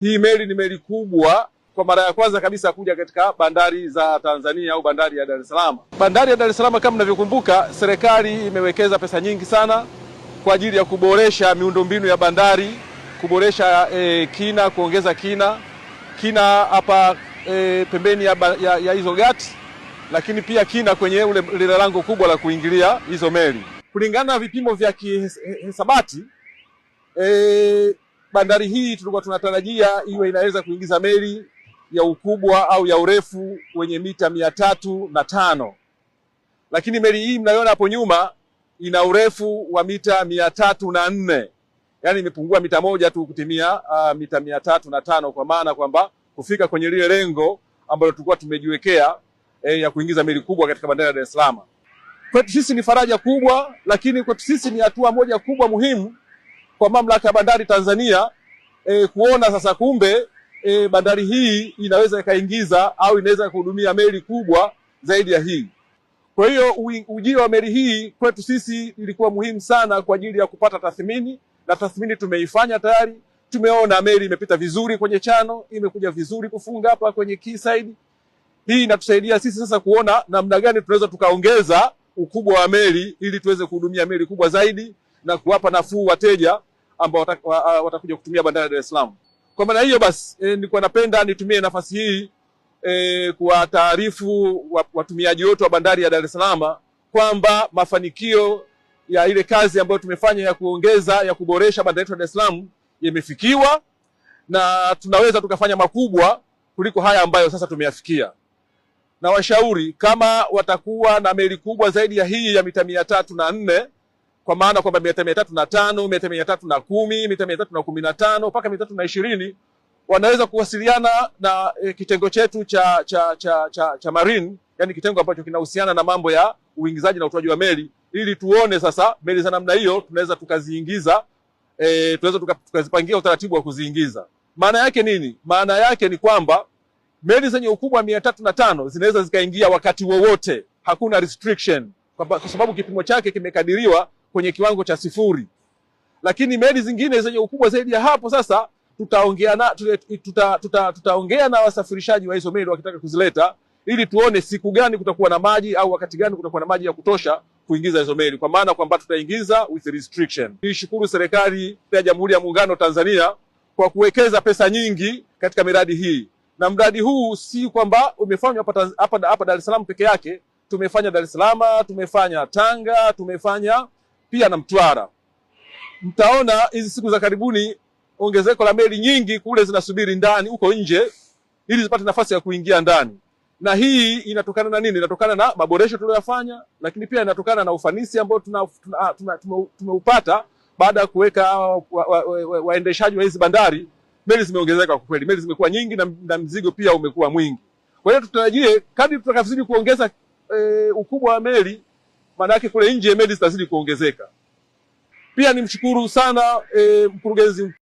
Hii meli ni meli kubwa kwa mara ya kwanza kabisa kuja katika bandari za Tanzania au bandari ya Dar es Salaam. Bandari ya Dar es Salaam, kama mnavyokumbuka, serikali imewekeza pesa nyingi sana kwa ajili ya kuboresha miundombinu ya bandari, kuboresha kina, kuongeza kina hapa pembeni ya hizo gati, lakini pia kina kwenye lile lango kubwa la kuingilia hizo meli. Kulingana na vipimo vya kihesabati, bandari hii tulikuwa tunatarajia iwe inaweza kuingiza meli ya ukubwa au ya urefu wenye mita 305, lakini meli hii mnayoona hapo nyuma ina urefu wa mita 304, yani imepungua mita moja tu kutimia mita 305, kwa maana kwamba kufika kwenye lile lengo ambalo tulikuwa tumejiwekea ya kuingiza meli kubwa katika bandari ya Dar es Salaam. Kwetu sisi ni faraja kubwa, lakini kwetu sisi ni hatua moja kubwa muhimu kwa mamlaka ya bandari Tanzania kuona sasa kumbe bandari hii inaweza ikaingiza au inaweza kuhudumia meli kubwa zaidi ya hii. Kwa hiyo ujio wa meli hii kwetu sisi ilikuwa muhimu sana kwa ajili ya kupata tathmini, na tathmini tumeifanya tayari. Tumeona meli imepita vizuri kwenye chano, imekuja vizuri kufunga hapa kwenye quayside. Hii inatusaidia sisi sasa kuona namna gani tunaweza tukaongeza ukubwa wa meli ili tuweze kuhudumia meli kubwa zaidi na kuwapa nafuu wateja ambao watakuja kutumia bandari ya Dar es Salaam. Kwa maana hiyo basi nilikuwa napenda nitumie nafasi hii kuwataarifu watumiaji wote wa bandari ya Dar es Salaam kwamba mafanikio ya ile kazi ambayo tumefanya ya kuboresha bandari yetu ya Dar es Salaam yamefikiwa, na tunaweza tukafanya makubwa kuliko haya ambayo sasa tumeyafikia. Na washauri kama watakuwa na meli kubwa zaidi ya hii ya mita 304, kwa maana kwamba mita 305, mita 310, mita 315 mpaka mita 320, wanaweza kuwasiliana na kitengo chetu cha marine, yani kitengo ambacho kinahusiana na mambo ya uingizaji na utoaji wa meli, ili tuone sasa meli za namna hiyo tunaweza tukaziingiza, tunaweza tukazipangia utaratibu wa kuziingiza. Maana yake nini? Maana yake ni kwamba meli zenye ukubwa wa 305 zinaweza zikaingia wakati wowote, hakuna restriction, kwa sababu kipimo chake kimekadiriwa kwenye kiwango cha 0. Lakini meli zingine zenye ukubwa zaidi ya hapo sasa tutaongea na wasafirishaji wa hizo meli wakitaka kuzileta, ili tuone siku gani kutakuwa na maji au wakati gani kutakuwa na maji ya kutosha kuingiza hizo meli, kwa maana kwamba tutaingiza with restriction. Nishukuru serikali ya Jamhuri ya Muungano wa Tanzania kwa kuwekeza pesa nyingi katika miradi hii, na mradi huu si kwamba umefanywa hapa Dar es Salaam peke yake. Tumefanya Dar es Salaam, tumefanya Tanga, tumefanya pia na Mtwara. Mtaona hizi siku za karibuni ongezeko la meli nyingi kule zinasubiri ndani huko nje ili zipate nafasi ya kuingia ndani. Na hii inatokana na nini? Inatokana na maboresho tuliyofanya, lakini pia inatokana na ufanisi ambao tumeupata baada ya kuweka waendeshaji wa hizi bandari. Meli zimeongezeka kwa kweli, meli zimekuwa nyingi na mzigo pia umekuwa mwingi. Kwa hiyo tutarajie kadri tutakavyozidi kuongeza ukubwa wa meli, maana yake kule nje meli zitazidi kuongezeka. Pia nimshukuru sana mkurugenzi